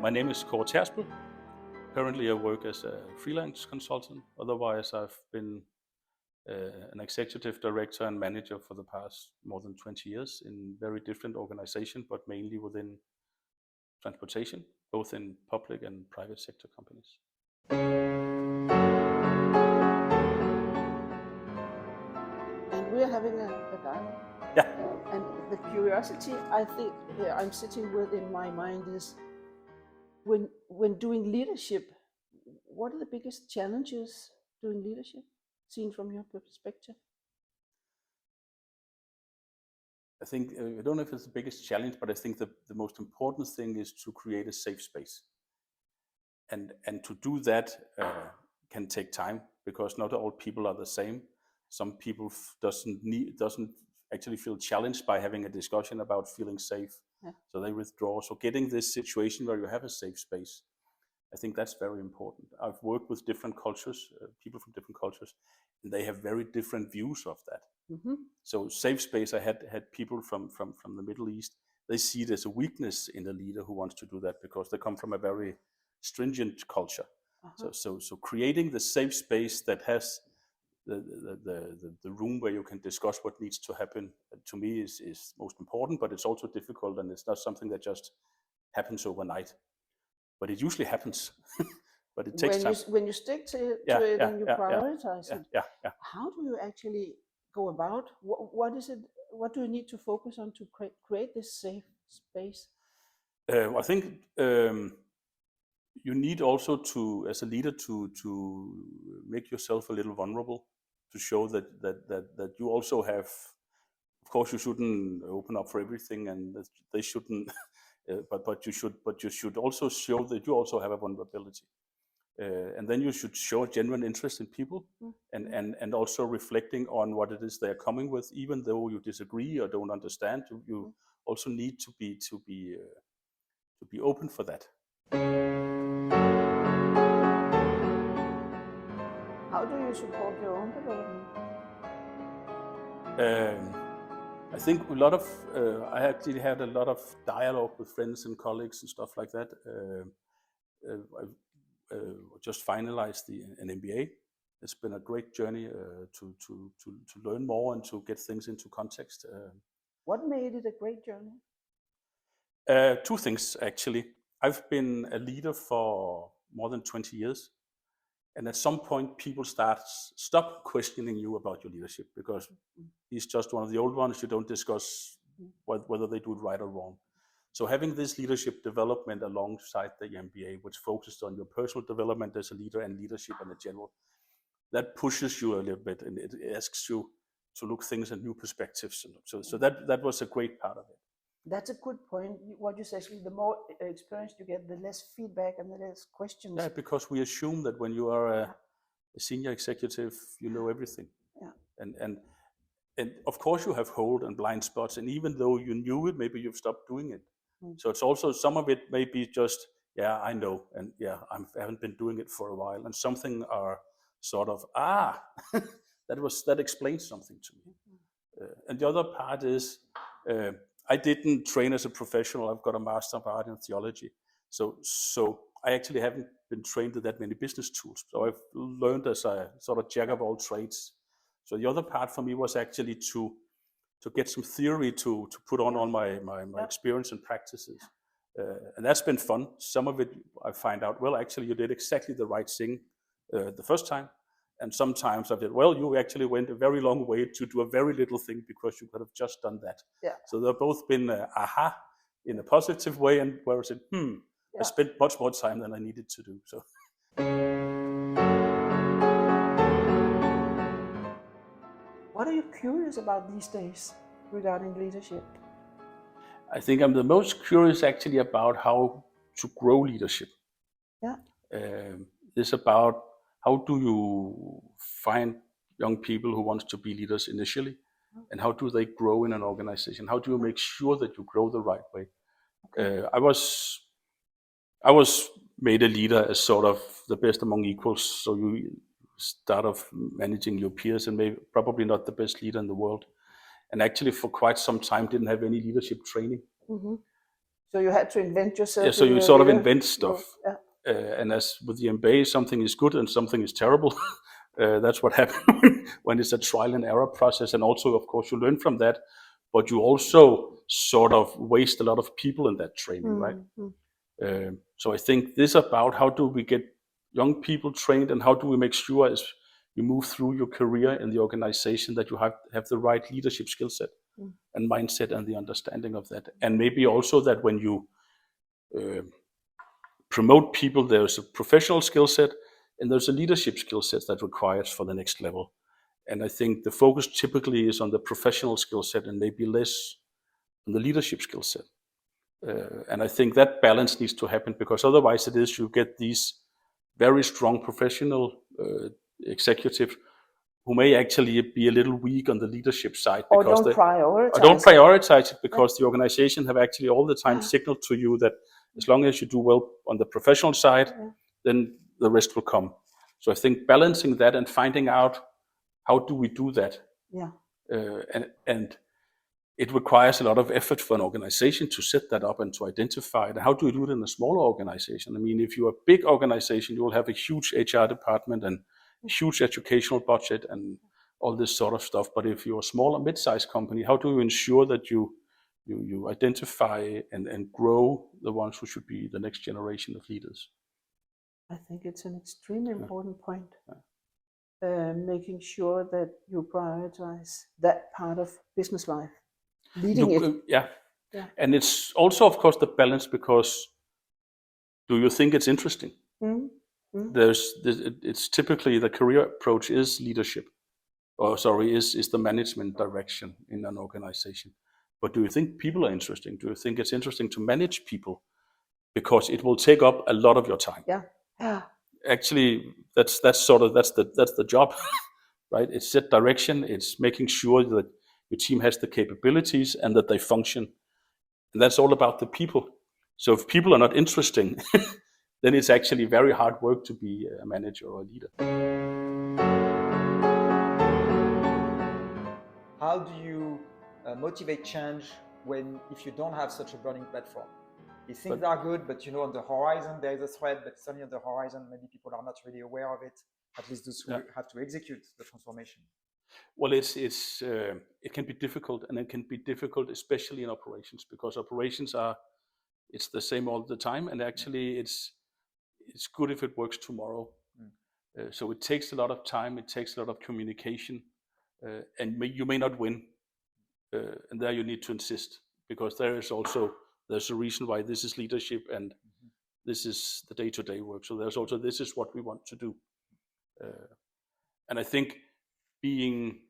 My name is Kaare Tersbøl. Currently I work as a freelance consultant. Otherwise I've been an executive director and manager for the past more than 20 years in very different organizations, but mainly within transportation, both in public and private sector companies. And we're having a dialogue. Yeah. And the curiosity I think I'm sitting with in my mind is, when doing leadership, what are the biggest challenges doing leadership, seen from your perspective? I think, I don't know if it's the biggest challenge, but I think the most important thing is to create a safe space. And to do that can take time, because not all people are the same. Some people doesn't actually feel challenged by having a discussion about feeling safe. Yeah. So they withdraw. So getting this situation where you have a safe space, I think that's very important. I've worked with different cultures, people from different cultures, and they have very different views of that. Mm-hmm. So safe space, I had people from the Middle East. They see it as a weakness in a leader who wants to do that, because they come from a very stringent culture. Uh-huh. So creating the safe space that has the room where you can discuss what needs to happen, to me is most important, but it's also difficult, and it's not something that just happens overnight. But it usually happens. But it takes time. When you stick to it and you prioritize it, how do you actually go about? What is it? What do you need to focus on to create this safe space? I think you need also to, as a leader, to make yourself a little vulnerable, to show that you also have. Of course, you shouldn't open up for everything, and they shouldn't. But you should also show that you also have a vulnerability, and then you should show a genuine interest in people, and also reflecting on what it is they are coming with, even though you disagree or don't understand. You also need to be open for that. How do you support your own development? I think a lot of I actually had a lot of dialogue with friends and colleagues and stuff like that. I just finalized an MBA. It's been a great journey to learn more and to get things into context. What made it a great journey? Two things, actually. I've been a leader for more than 20 years. And at some point, people stop questioning you about your leadership, because he's just one of the old ones. You don't discuss whether they do it right or wrong. So having this leadership development alongside the MBA, which focused on your personal development as a leader and leadership in general, that pushes you a little bit, and it asks you to look things in new perspectives. So that was a great part of it. That's a good point. What you say, the more experience you get, the less feedback and the less questions. Yeah, because we assume that when you are a senior executive, you know everything. Yeah. And of course you have hold and blind spots, and even though you knew it, maybe you've stopped doing it. So it's also, some of it may be just, yeah, I know, and yeah, I haven't been doing it for a while, and something are sort of, that explains something to me. And the other part is, I didn't train as a professional. I've got a master part in theology. So I actually haven't been trained in that many business tools. So I've learned as a sort of jack of all trades. So the other part for me was actually to get some theory to put on all my experience and practices. And that's been fun. Some of it I find out, well, actually you did exactly the right thing the first time. And sometimes I did, well, you actually went a very long way to do a very little thing, because you could have just done that. Yeah. So they've both been aha in a positive way, and where I said, I spent much more time than I needed to do. So. What are you curious about these days regarding leadership? I think I'm the most curious actually about how to grow leadership. Yeah. It's about, how do you find young people who want to be leaders initially, and how do they grow in an organization? How do you make sure that you grow the right way? Okay. I was made a leader as sort of the best among equals. So you start off managing your peers, and probably not the best leader in the world. And actually for quite some time didn't have any leadership training. So you had to invent yourself. Yeah, so you sort of invent stuff. And as with the MBA, something is good and something is terrible. That's what happened when it's a trial and error process. And also, of course, you learn from that, but you also sort of waste a lot of people in that training, right? So I think this is about how do we get young people trained, and how do we make sure as you move through your career in the organization that you have the right leadership skill set and mindset and the understanding of that. And maybe also that when you promote people, there's a professional skill set and there's a leadership skill set that requires for the next level. And I think the focus typically is on the professional skill set and maybe less on the leadership skill set. And I think that balance needs to happen, because otherwise it is you get these very strong professional executives who may actually be a little weak on the leadership side, because don't prioritize it because the organization have actually all the time signaled to you that as long as you do well on the professional side, then the rest will come. So I think balancing that and finding out how do we do that, and it requires a lot of effort for an organization to set that up and to identify it. How do you do it in a smaller organization? I mean, if you're a big organization, you will have a huge HR department and a huge educational budget and all this sort of stuff. But if you're a small or mid-sized company, how do you ensure that you identify and grow the ones who should be the next generation of leaders? I think it's an extremely important point. Making sure that you prioritize that part of business life. Leading it. And it's also, of course, the balance, because do you think it's interesting? It's typically the career approach is leadership, is the management direction in an organization. But do you think people are interesting? Do you think it's interesting to manage people? Because it will take up a lot of your time. Actually, that's the job, right? It's set direction. It's making sure that your team has the capabilities and that they function. And that's all about the people. So if people are not interesting, then it's actually very hard work to be a manager or a leader. How do you motivate change if you don't have such a burning platform? If things are good, but on the horizon there is a threat, but it's only on the horizon, maybe people are not really aware of it, at least those who have to execute the transformation. Well, it can be difficult, and it can be difficult especially in operations, because operations it's the same all the time, and actually it's good if it works tomorrow. So it takes a lot of time, it takes a lot of communication, and you may not win, and there you need to insist, because there's a reason why this is leadership and this is the day-to-day work. So there's also, this is what we want to do. And I think being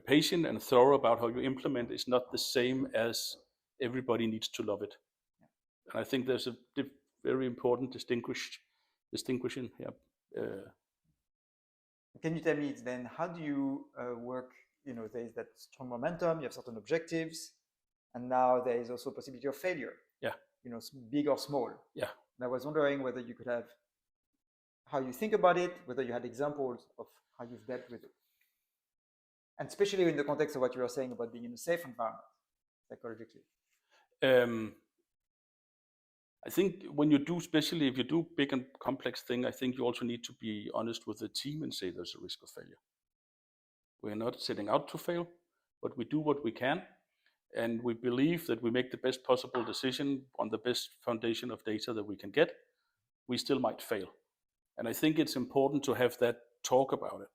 patient and thorough about how you implement is not the same as everybody needs to love it. And I think there's a very important distinction here. Can you tell me then, how do you work? There is that strong momentum, you have certain objectives, and now there is also a possibility of failure. Big or small. And I was wondering whether you could have, how you think about it, whether you had examples of how you've dealt with it. And especially in the context of what you were saying about being in a safe environment, psychologically. I think when you do, especially if you do big and complex thing, I think you also need to be honest with the team and say there's a risk of failure. We're not setting out to fail, but we do what we can. And we believe that we make the best possible decision on the best foundation of data that we can get. We still might fail. And I think it's important to have that talk about it.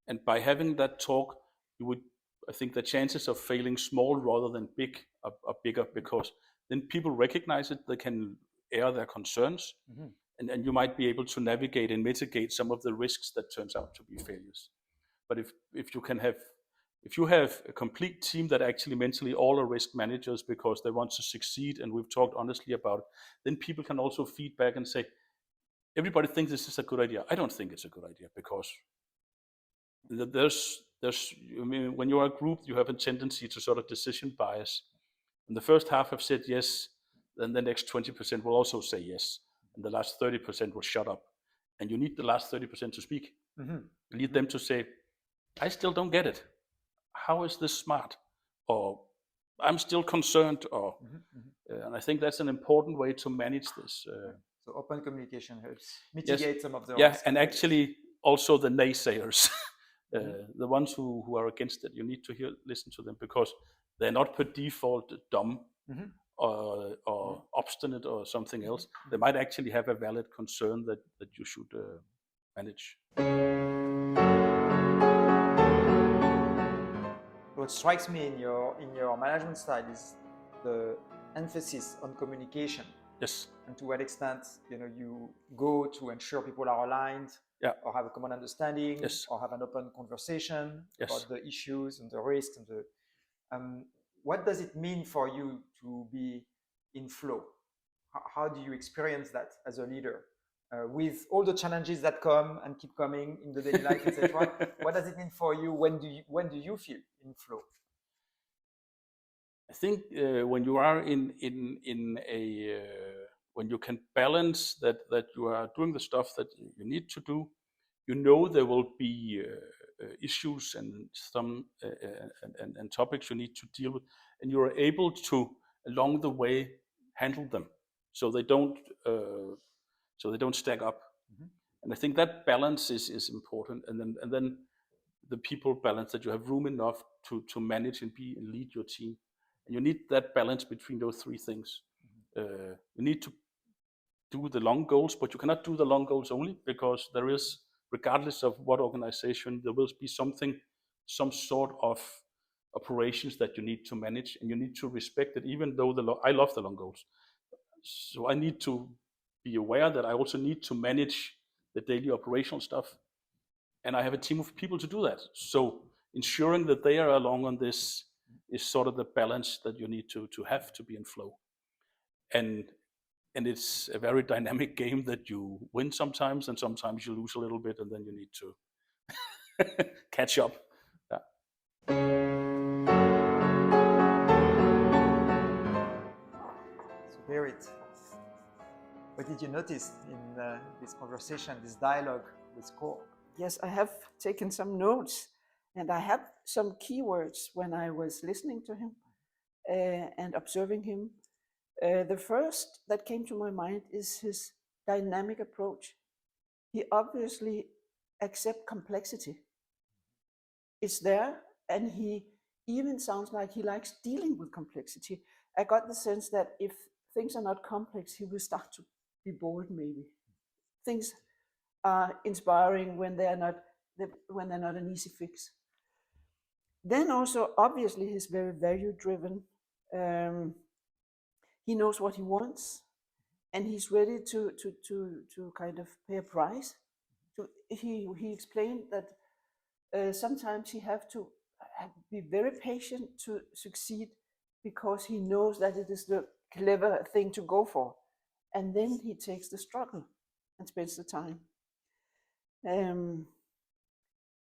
And by having that talk, I think the chances of failing small rather than big are bigger, because then people recognize it, they can air their concerns, and you might be able to navigate and mitigate some of the risks that turns out to be failures. But if you have a complete team that actually mentally all are risk managers because they want to succeed, and we've talked honestly about it, then people can also feed back and say, everybody thinks this is a good idea. I don't think it's a good idea, because when you're a group, you have a tendency to sort of decision bias. And the first half have said yes, then the next 20% will also say yes. And the last 30% will shut up. And you need the last 30% to speak. You need them to say, I still don't get it. How is this smart? Or I'm still concerned. Or And I think that's an important way to manage this. So open communication helps mitigate some of the yeah, risk. and actually also the naysayers, the ones who are against it, you need to listen to them, because they're not per default dumb or obstinate or something else. They might actually have a valid concern that you should manage. What strikes me in your management style is the emphasis on communication. Yes. And to what extent, you go to ensure people are aligned, or have a common understanding, or have an open conversation about the issues and the risks and what does it mean for you to be in flow? How do you experience that as a leader, with all the challenges that come and keep coming in the daily life, etc.? What does it mean for you? When do you feel in flow? I think when you are in a when you can balance that you are doing the stuff that you need to do, there will be issues and some and topics you need to deal with, and you are able to along the way handle them so they don't stack up. And I think that balance is important, and then the people balance, that you have room enough to manage and lead your team. And you need that balance between those three things. You need to do the long goals, but you cannot do the long goals only, because there is, regardless of what organization, there will be some sort of operations that you need to manage, and you need to respect it, even though I love the long goals. So I need to be aware that I also need to manage the daily operational stuff. And I have a team of people to do that. So ensuring that they are along on this is sort of the balance that you need to have to be in flow. And it's a very dynamic game that you win sometimes, and sometimes you lose a little bit, and then you need to catch up. Yeah. So Berit, what did you notice in this conversation, this dialogue with Kaare? Yes, I have taken some notes, and I have some keywords when I was listening to him and observing him. The first that came to my mind is his dynamic approach. He obviously accepts complexity. It's there, and he even sounds like he likes dealing with complexity. I got the sense that if things are not complex, he will start to be bored, maybe. Things are inspiring when they're not an easy fix. Then also, obviously, he's very value-driven. He knows what he wants, and he's ready to kind of pay a price. He explained that sometimes he have to be very patient to succeed, because he knows that it is the clever thing to go for, and then he takes the struggle and spends the time.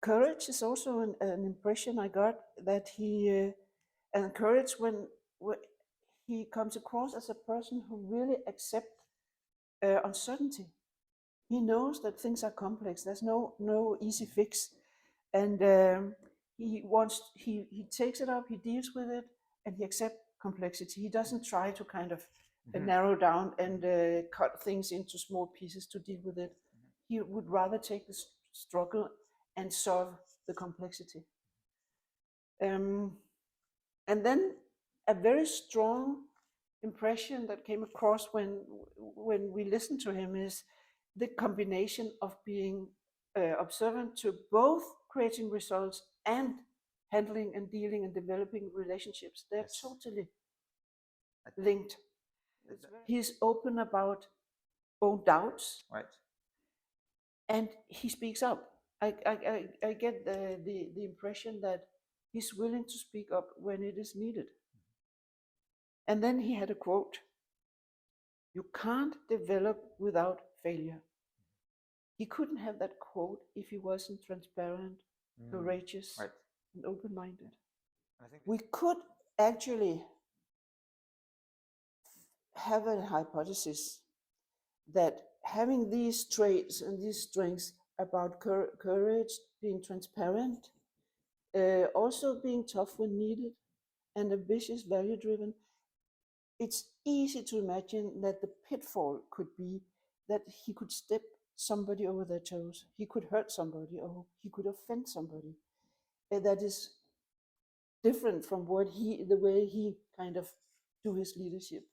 Courage is also an impression I got, that he and courage when he comes across as a person who really accepts uncertainty. He knows that things are complex. There's no easy fix, and he takes it up, he deals with it, and he accepts complexity. He doesn't try to kind of narrow down and cut things into small pieces to deal with it. He would rather take the struggle and solve the complexity. And then a very strong impression that came across when we listened to him is the combination of being observant to both creating results and handling and dealing and developing relationships. They're totally linked. He's open about own doubts, right, and he speaks up. I get the impression that he's willing to speak up when it is needed. And then he had a quote: "You can't develop without failure." He couldn't have that quote if he wasn't transparent, courageous, and open-minded. We could actually have a hypothesis that having these traits and these strengths about courage, being transparent, also being tough when needed, and ambitious, value-driven, it's easy to imagine that the pitfall could be that he could step somebody over their toes, he could hurt somebody, or he could offend somebody. And that is different from the way he kind of do his leadership.